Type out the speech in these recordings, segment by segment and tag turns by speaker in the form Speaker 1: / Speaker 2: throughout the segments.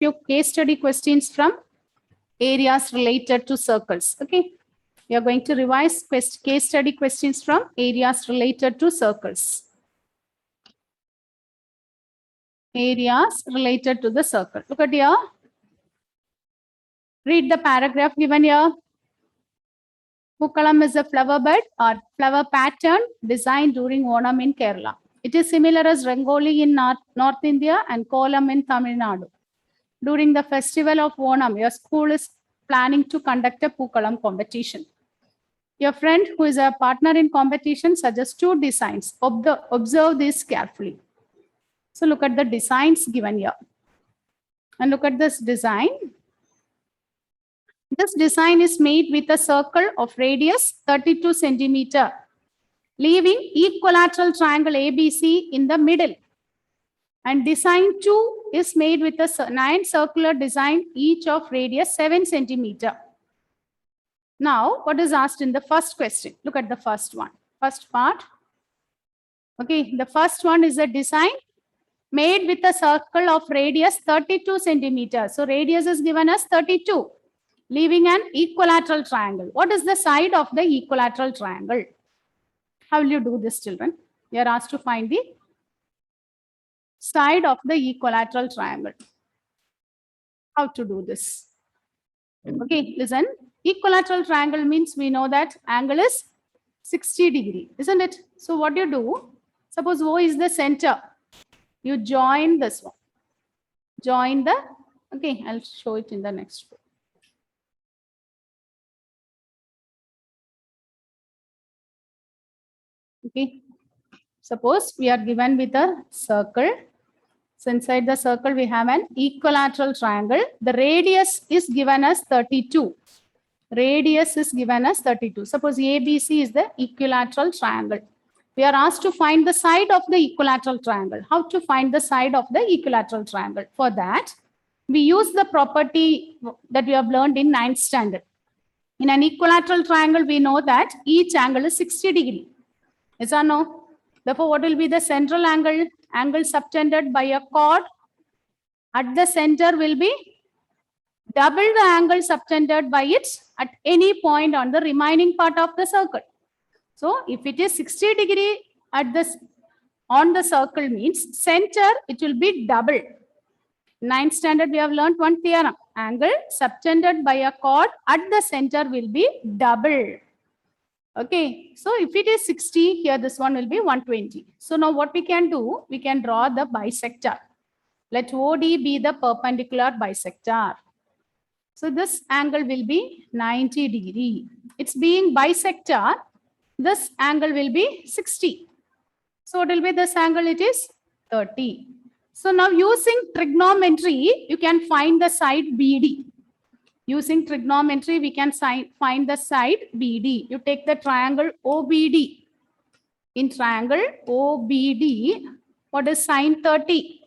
Speaker 1: few case study questions from areas related to circles. Okay. We are going to revise case study questions from areas related to circles. Areas related to the circle. Look at here. Read the paragraph given here. Pookalam is a flower bed or flower pattern designed during Onam in Kerala. It is similar as Rangoli in North India and Kolam in Tamil Nadu. During the festival of Onam, your school is planning to conduct a Pookalam competition. Your friend who is a partner in competition suggests 2 designs. Observe this carefully. So look at the designs given here. And look at this design. This design is made with a circle of radius 32 centimeter, leaving equilateral triangle ABC in the middle. And design 2 is made with a 9 circular design, each of radius 7 centimeter. Now, what is asked in the first question? Look at the first one. First part. Okay, the first one is a design made with a circle of radius 32 centimeters. So radius is given as 32, leaving an equilateral triangle. What is the side of the equilateral triangle? How will you do this, children? You are asked to find the side of the equilateral triangle. How to do this? Okay, listen. Equilateral triangle means we know that angle is 60 degree, isn't it? So what you do? Suppose O is the center. You join this one. Join the, okay, I'll show it in the next one. Okay, suppose we are given with a circle. So inside the circle, we have an equilateral triangle. The radius is given as 32. Radius is given as 32. Suppose ABC is the equilateral triangle. We are asked to find the side of the equilateral triangle. How to find the side of the equilateral triangle? For that, we use the property that we have learned in 9th standard. In an equilateral triangle, we know that each angle is 60 degree. Yes or no? Therefore, what will be the central angle? Angle subtended by a chord at the center will be double the angle subtended by it at any point on the remaining part of the circle. So if it is 60 degree at this on the circle means center, it will be double. 9th standard, we have learned one theorem. Angle subtended by a chord at the center will be double. Okay, so if it is 60, here this one will be 120. So now what we can do, we can draw the bisector. Let OD be the perpendicular bisector. So this angle will be 90 degree. It's being bisector. This angle will be 60. So what will be this angle? It is 30. So now using trigonometry, you can find the side BD. Using trigonometry, we can find the side BD. You take the triangle OBD. In triangle OBD, what is sine 30?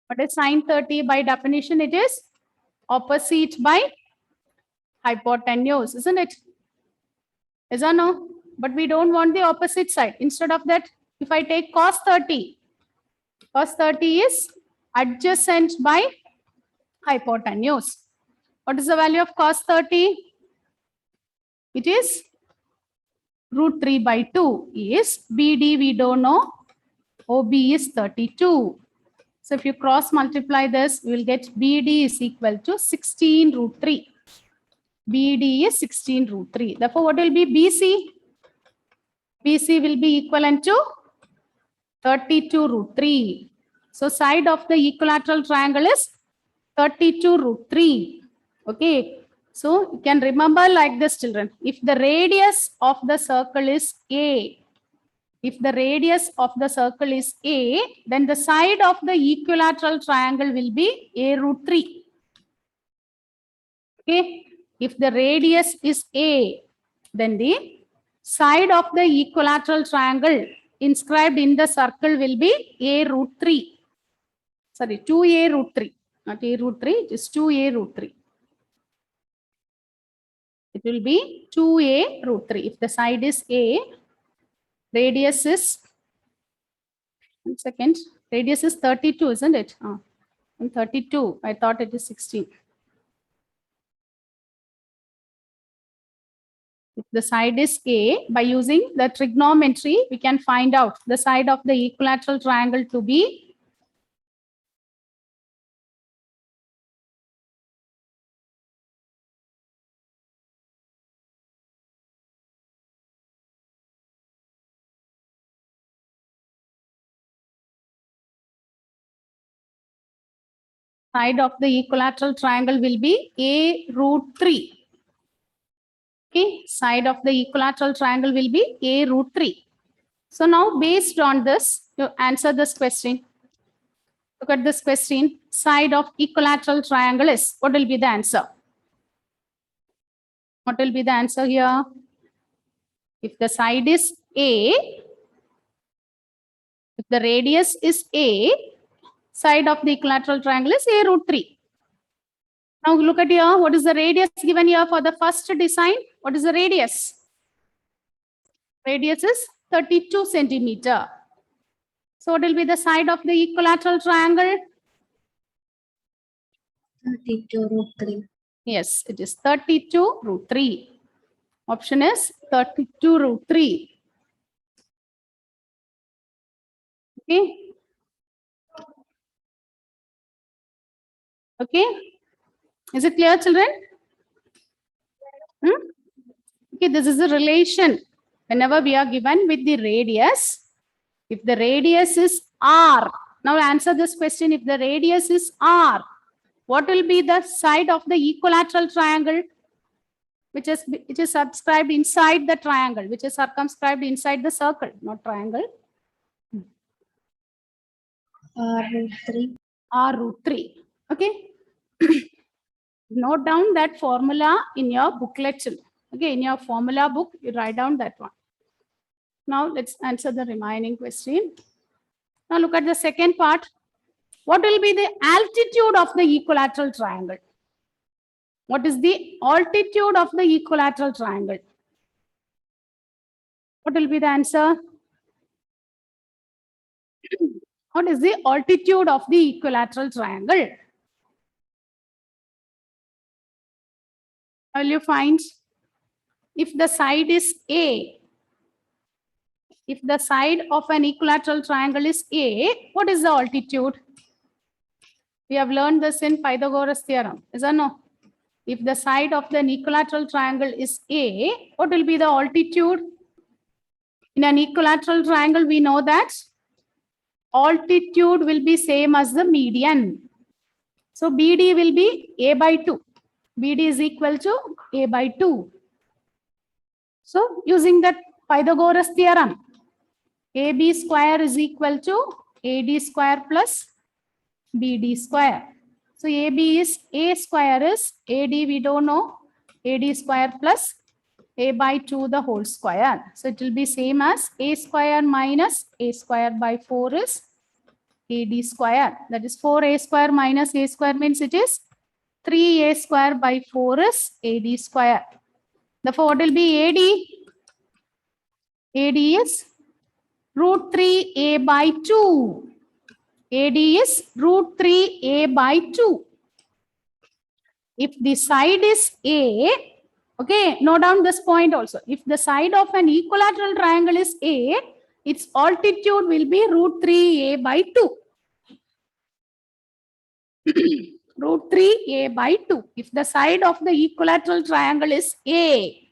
Speaker 1: What is sine 30? By definition, it is opposite by hypotenuse, isn't it? Yes or no? But we don't want the opposite side. Instead of that, if I take cos 30 is adjacent by hypotenuse. What is the value of cos 30? It is root 3 by 2 is BD, we don't know. OB is 32. So if you cross multiply this, we will get BD is equal to 16 root 3. BD is 16 root 3. Therefore, what will be BC? BC will be equivalent to 32 root 3. So side of the equilateral triangle is 32 root 3. Okay. So you can remember like this, children. If the radius of the circle is A, if the radius of the circle is A, then the side of the equilateral triangle will be A root 3. Okay. If the radius is A, then the side of the equilateral triangle inscribed in the circle will be A root 3. Sorry, 2A root 3. Not A root 3, just 2A root 3. It will be 2A root 3. If the side is A, radius is, 1 second, radius is 32, isn't it? And 32. I thought it is 16. If the side is A, by using the trigonometry, we can find out the side of the equilateral triangle to be side of the equilateral triangle will be A root 3. Okay, side of the equilateral triangle will be A root 3. So now based on this, you answer this question. Look at this question. Side of equilateral triangle is, what will be the answer? What will be the answer here? If the side is A, if the radius is A, side of the equilateral triangle is A root 3. Now look at here. What is the radius given here for the first design? What is the radius? Radius is 32 centimeter. So what will be the side of the equilateral triangle?
Speaker 2: 32 root 3.
Speaker 1: Yes, it is 32 root 3. Option is 32 root 3. Okay. Okay. Is it clear, children? Okay, this is a relation. Whenever we are given with the radius, if the radius is R, now answer this question. If the radius is R, what will be the side of the equilateral triangle, which is subscribed inside the triangle, which is circumscribed inside the circle, not triangle?
Speaker 2: Root 3.
Speaker 1: R root 3. Okay. Note down that formula in your booklet. Okay, in your formula book, you write down that one. Now let's answer the remaining question. Now look at the second part. What will be the altitude of the equilateral triangle? What is the altitude of the equilateral triangle? What will be the answer? What is the altitude of the equilateral triangle? Will you find? If the side is A, if the side of an equilateral triangle is A, what is the altitude? We have learned this in Pythagoras theorem, is or no? If the side of an equilateral triangle is A, what will be the altitude? In an equilateral triangle, we know that altitude will be same as the median. So BD will be A by 2. BD is equal to A by 2. So using that Pythagoras theorem, AB square is equal to AD square plus BD square. So AB is A square is AD, we don't know, AD square plus A by 2 the whole square. So it will be same as A square minus A square by 4 is AD square. That is 4A square minus A square means it is 3A square by 4 is AD square. Therefore, what will be AD? AD is root 3A by 2. AD is root 3A by 2. If the side is A, okay, note down this point also. If the side of an equilateral triangle is A, its altitude will be root 3A by 2. Root 3A by 2. If the side of the equilateral triangle is A,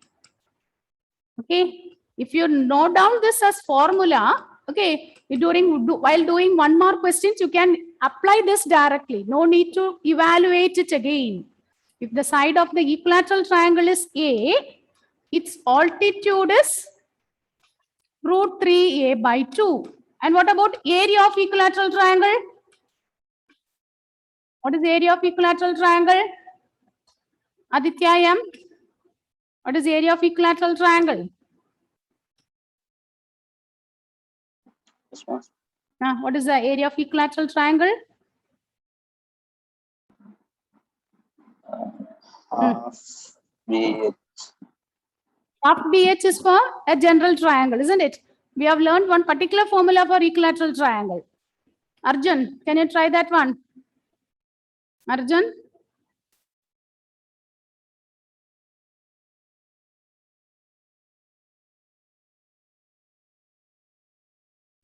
Speaker 1: okay, if you note down this as formula, okay, while doing one more questions, you can apply this directly. No need to evaluate it again. If the side of the equilateral triangle is A, its altitude is root 3A by 2. And what about area of equilateral triangle? What is the area of equilateral triangle? Aditya M. What is the area of equilateral triangle? What is the area of equilateral triangle?
Speaker 3: Half BH.
Speaker 1: Half BH is for a general triangle, isn't it? We have learned one particular formula for equilateral triangle. Arjun, can you try that one? Arjun?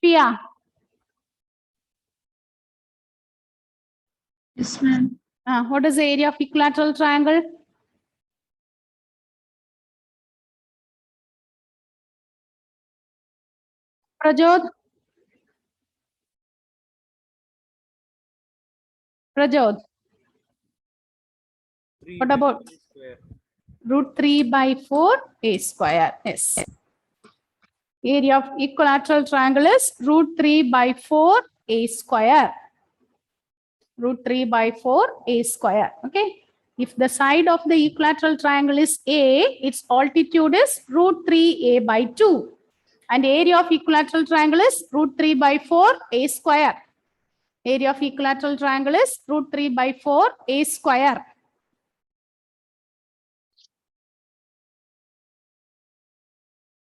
Speaker 1: Pia?
Speaker 2: Yes, ma'am.
Speaker 1: What is the area of equilateral triangle? Prajod? Prajod? What about root 3 by 4 a square? Yes. Area of equilateral triangle is root 3 by 4 a square. Root 3 by 4 a square. Okay. If the side of the equilateral triangle is a, its altitude is root 3 a by 2. And area of equilateral triangle is root 3 by 4 a square. Area of equilateral triangle is root 3 by 4 a square.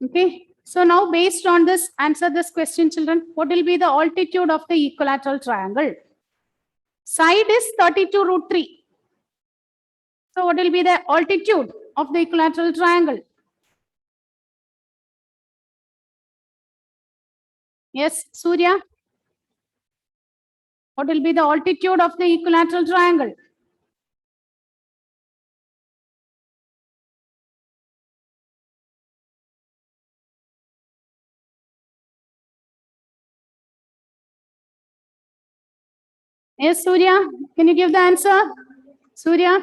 Speaker 1: Okay. So now based on this, answer this question, children. What will be the altitude of the equilateral triangle? Side is 32 root 3. So what will be the altitude of the equilateral triangle? Yes, Surya. What will be the altitude of the equilateral triangle? Yes, Surya. Can you give the answer? Surya.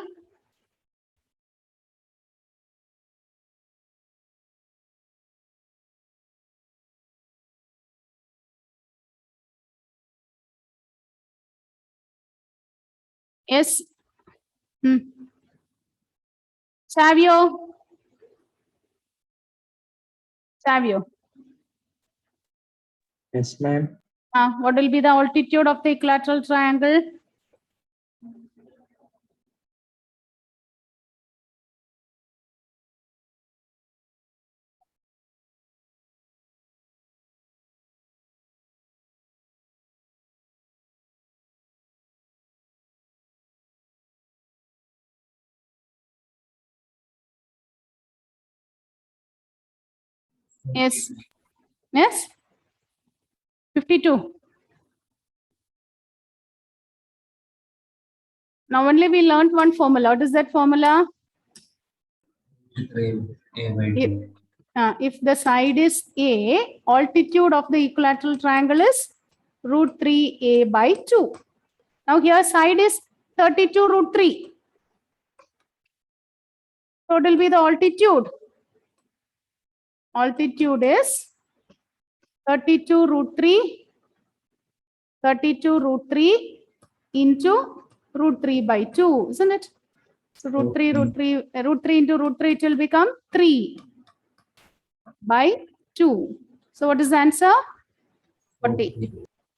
Speaker 1: Yes. Savio. Savio.
Speaker 3: Yes, ma'am.
Speaker 1: What will be the altitude of the equilateral triangle? Yes. Yes. 52. Now only we learned one formula. What is that formula? If the side is A, altitude of the equilateral triangle is root 3a by 2. Now here side is 32 root 3. So it will be the altitude. Altitude is 32 root 3, 32 root 3 into root 3 by 2, isn't it? So root 3 into root 3, it will become 3 by 2. So what is the answer?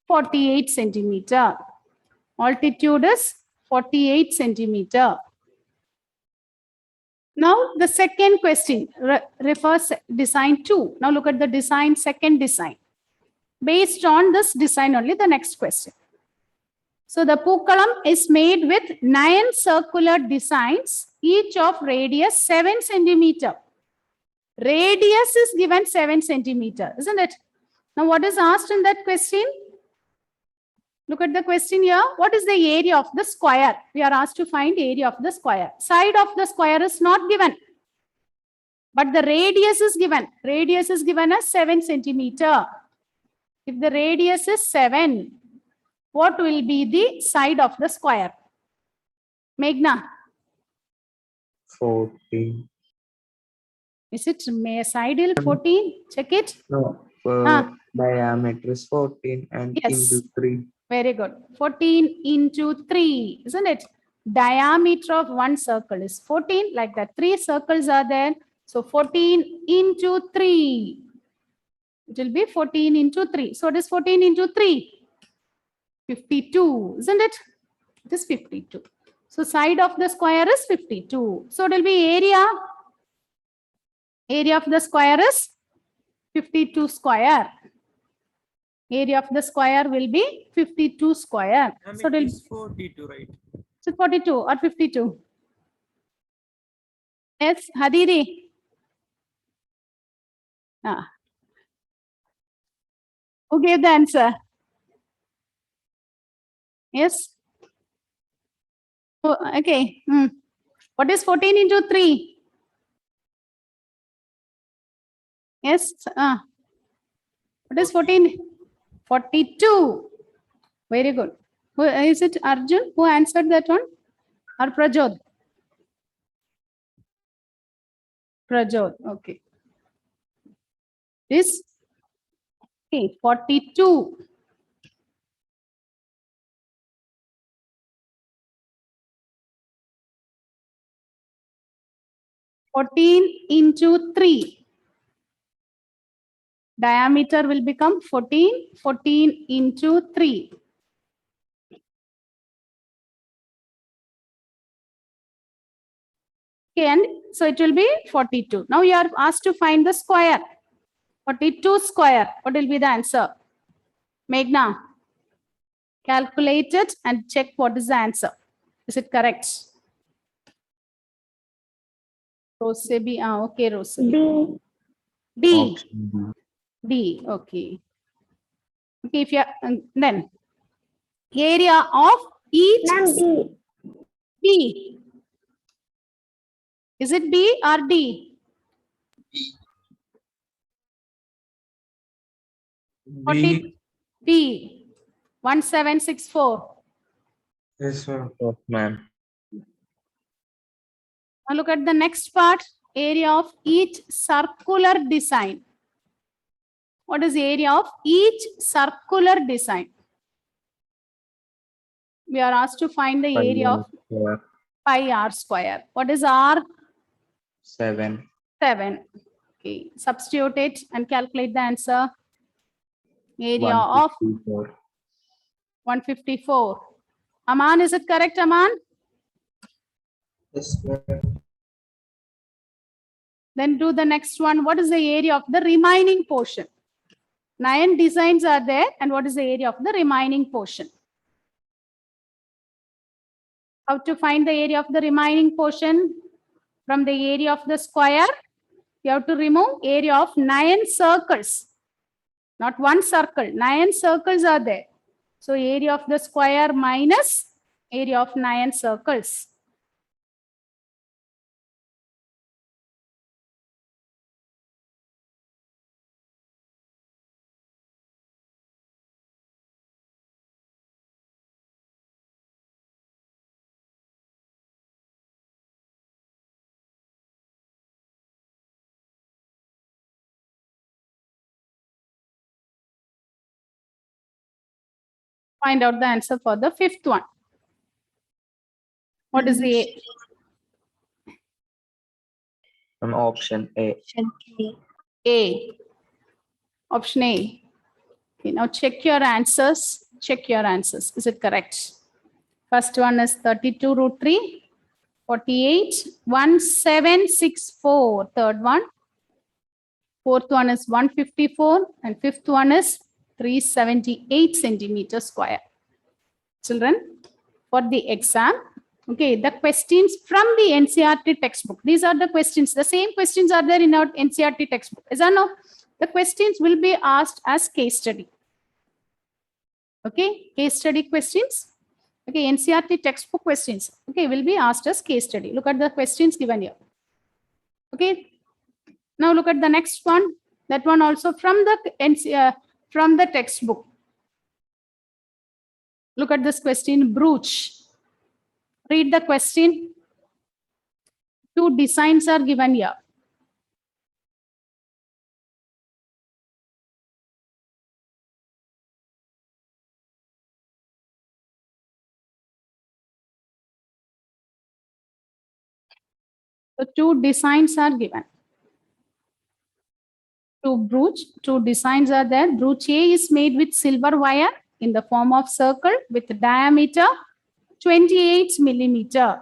Speaker 1: 48 centimeter. Altitude is 48 centimeter. Now the second question refers design 2. Now look at the design, second design. Based on this design only, the next question. So the pookalam is made with 9 circular designs, each of radius 7 centimeter. Radius is given 7 centimeter, isn't it? Now what is asked in that question? Look at the question here. What is the area of the square? We are asked to find area of the square. Side of the square is not given, but the radius is given. Radius is given as 7 centimeter. If the radius is 7, what will be the side of the square? Meghna.
Speaker 3: 14.
Speaker 1: Is it side 14? Check it.
Speaker 3: No, diameter is 14 and
Speaker 1: Yes.
Speaker 3: into 3.
Speaker 1: Very good. 14 into 3, isn't it? Diameter of one circle is 14, like that. 3 circles are there. So 14 into 3. It will be 14 into 3. So it is 14 into 3. 52, isn't it? It is 52. So side of the square is 52. So it will be area. Area of the square is 52 square. Area of the square will be 52 square. So it will be
Speaker 4: 42, right?
Speaker 1: Is it 42 or 52? Yes, Hadiri. Ah. Who gave the answer? Yes. Oh, okay. What is 14 into 3? Yes. What is 14? 42. Very good. Who is it? Arjun who answered that one? Or Prajod? Prajod. Okay. This okay, 42. Into 3. Diameter will become 14. 14 into 3. Okay, and so it will be 42. Now you are asked to find the square. 42 square. What will be the answer? Meghna, calculate it and check what is the answer. Is it correct? Rosebi, okay, Rosebi. D.
Speaker 3: Option B.
Speaker 1: D, okay. Okay, if you are, then area of each B. Is it B or D?
Speaker 3: B.
Speaker 1: B. 1764.
Speaker 3: Yes, sir. Yes, ma'am.
Speaker 1: Now look at the next part. Area of each circular design. What is the area of each circular design? We are asked to find the area of pi r square. What is r?
Speaker 3: 7.
Speaker 1: 7. Okay, substitute it and calculate the answer. Area of
Speaker 3: 154.
Speaker 1: 154. Aman, is it correct, Aman?
Speaker 3: Yes, ma'am.
Speaker 1: Then do the next one. What is the area of the remaining portion? 9 designs are there, and what is the area of the remaining portion? How to find the area of the remaining portion? From the area of the square, you have to remove area of 9 circles. Not one circle, 9 circles are there. So area of the square minus area of 9 circles. Find out the answer for the 5th one. What is the
Speaker 3: Option A.
Speaker 2: Option A.
Speaker 1: A? Option A. Okay, now check your answers. Check your answers. Is it correct? First one is 32 root 3, 48, 1764. Third one. Fourth one is 154, and fifth one is 378 centimeters square. Children, for the exam, okay, the questions from the NCERT textbook. These are the questions. The same questions are there in our NCERT textbook. Is that no? The questions will be asked as case study. Okay, case study questions. Okay, NCERT textbook questions. Okay, will be asked as case study. Look at the questions given here. Okay. Now look at the next one. That one also from the from the textbook. Look at this question, brooch. Read the question. 2 designs are given here. So 2 designs are given. 2 brooch, 2 designs are there. Brooch A is made with silver wire in the form of circle with diameter 28 millimeter.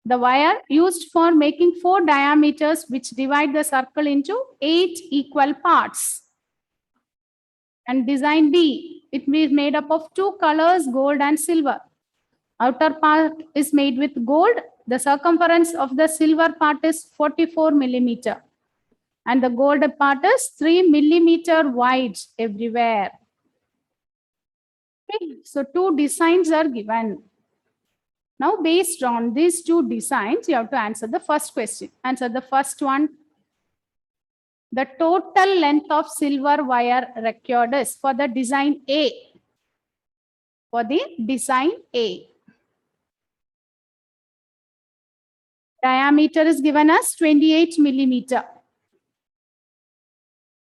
Speaker 1: The wire used for making 4 diameters which divide the circle into 8 equal parts. And design B, it is made up of 2 colors, gold and silver. Outer part is made with gold. The circumference of the silver part is 44 millimeter. And the gold part is 3 millimeter wide everywhere. Okay, so two designs are given. Now, based on these two designs, you have to answer the first question. Answer the first one. The total length of silver wire required is for the design A. For the design A. Diameter is given as 28 millimeter.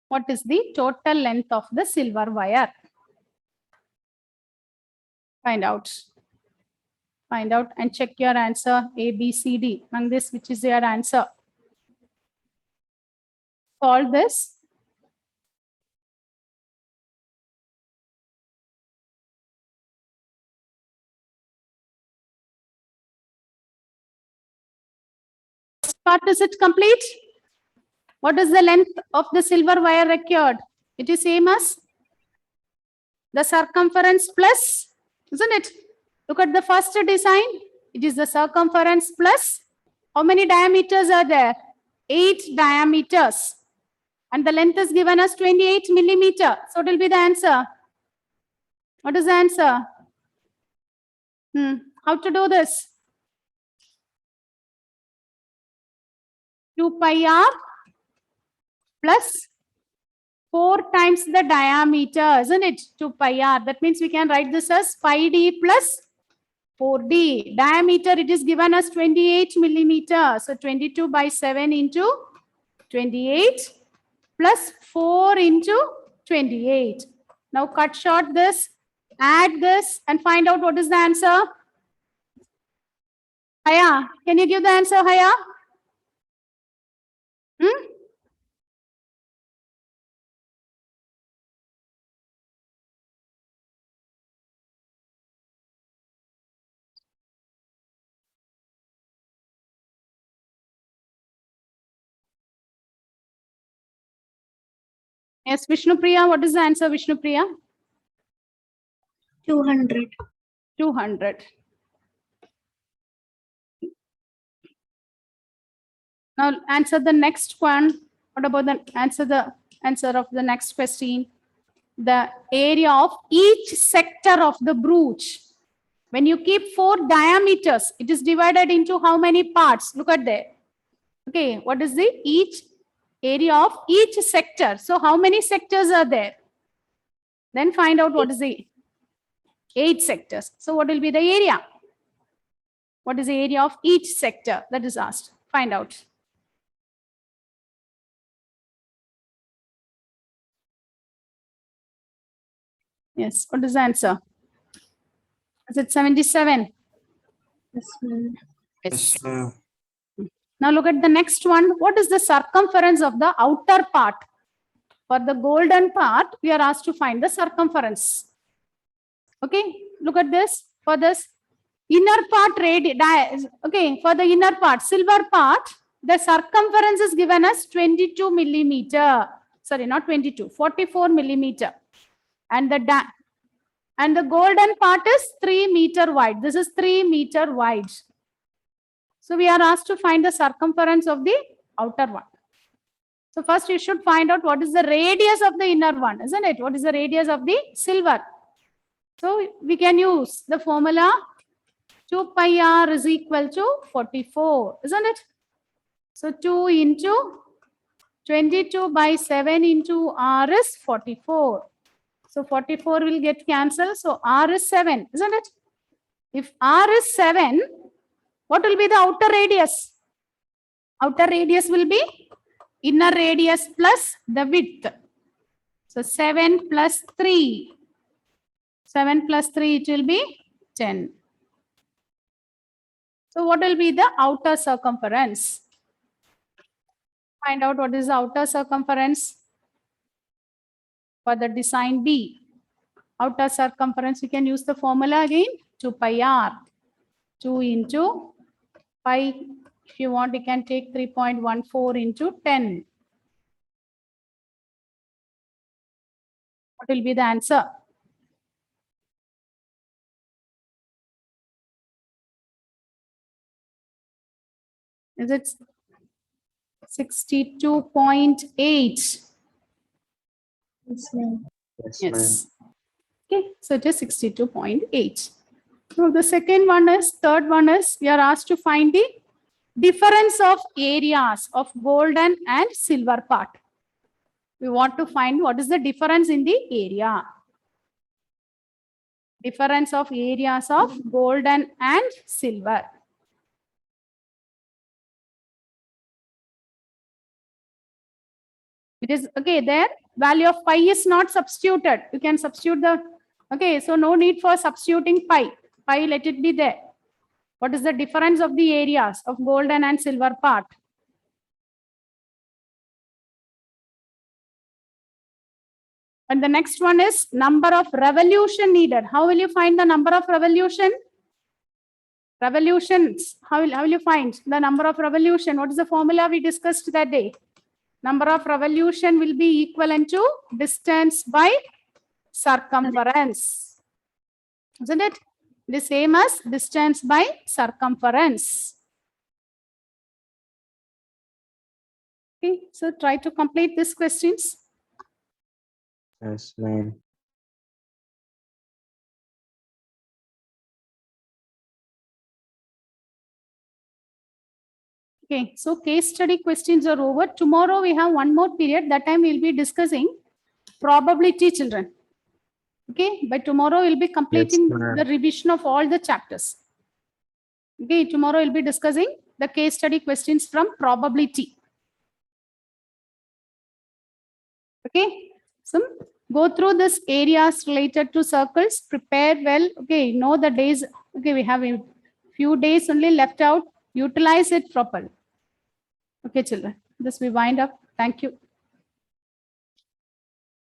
Speaker 1: What is the total length of the silver wire? Find out. Find out and check your answer A, B, C, D. Among this, which is your answer? Solve this. Part is it complete? What is the length of the silver wire required? It is same as the circumference plus, isn't it? Look at the first design. It is the circumference plus how many diameters are there? 8 diameters. And the length is given as 28 millimeter. So it will be the answer. What is the answer? How to do this? 2 pi r plus 4 times the diameter, isn't it? 2 pi r. That means we can write this as pi d plus 4d. Diameter, it is given as 28 millimeter. So 22 by 7 into 28 plus 4 into 28. Now cut short this, add this and find out what is the answer. Haya, can you give the answer, Haya? Yes, Vishnu Priya, what is the answer, Vishnu Priya?
Speaker 2: 200.
Speaker 1: 200. Now answer the next one. What about the answer of the next question? The area of each sector of the brooch. When you keep 4 diameters, it is divided into how many parts? Look at there. Okay, what is the each area of each sector? So how many sectors are there? Then find out what is the 8 sectors. So what will be the area? What is the area of each sector? That is asked. Find out. Yes, what is the answer? Is it 77?
Speaker 2: Yes, ma'am.
Speaker 1: Yes.
Speaker 3: ma'am.
Speaker 1: Now look at the next one. What is the circumference of the outer part? For the golden part, we are asked to find the circumference. Okay, look at this. For this inner part, okay, for the inner part, silver part, the circumference is given as 22 millimeter. Sorry, not 22, 44 millimeter. And the golden part is 3 meter wide. This is 3 meter wide. So we are asked to find the circumference of the outer one. So first you should find out what is the radius of the inner one, isn't it? What is the radius of the silver? So we can use the formula 2 pi r is equal to 44, isn't it? So 2 into 22 by 7 into r is 44. So 44 will get cancelled. So r is 7, isn't it? If r is 7, what will be the outer radius? Outer radius will be inner radius plus the width. So 7 plus 3. 7 plus 3, it will be 10. So what will be the outer circumference? Find out what is the outer circumference for the design B. Outer circumference, you can use the formula again, 2 pi r. 2 into pi, if you want, you can take 3.14 into 10. What will be the answer? Is it 62.8?
Speaker 2: Yes, ma'am.
Speaker 3: Yes, ma'am.
Speaker 1: Yes. Okay, so it is 62.8. Now the third one is, we are asked to find the difference of areas of golden and silver part. We want to find what is the difference in the area. Difference of areas of golden and silver. It is okay there. Value of pi is not substituted. You can substitute the, okay, so no need for substituting pi. Pi, let it be there. What is the difference of the areas of golden and silver part? And the next one is number of revolution needed. How will you find the number of revolution? Revolutions. How will you find the number of revolution? What is the formula we discussed that day? Number of revolution will be equivalent to distance by circumference. Isn't it? The same as distance by circumference. Okay, so try to complete these questions.
Speaker 3: Yes, ma'am.
Speaker 1: Okay, so case study questions are over. Tomorrow we have one more period. That time we'll be discussing probability, children. Okay, by tomorrow we'll be completing
Speaker 3: ma'am.
Speaker 1: the revision of all the chapters. Okay, tomorrow we'll be discussing the case study questions from probability. Okay, so go through this areas related to circles, prepare well. Okay, know the days. Okay, we have a few days only left out. Utilize it properly. Okay, children, this we wind up. Thank you.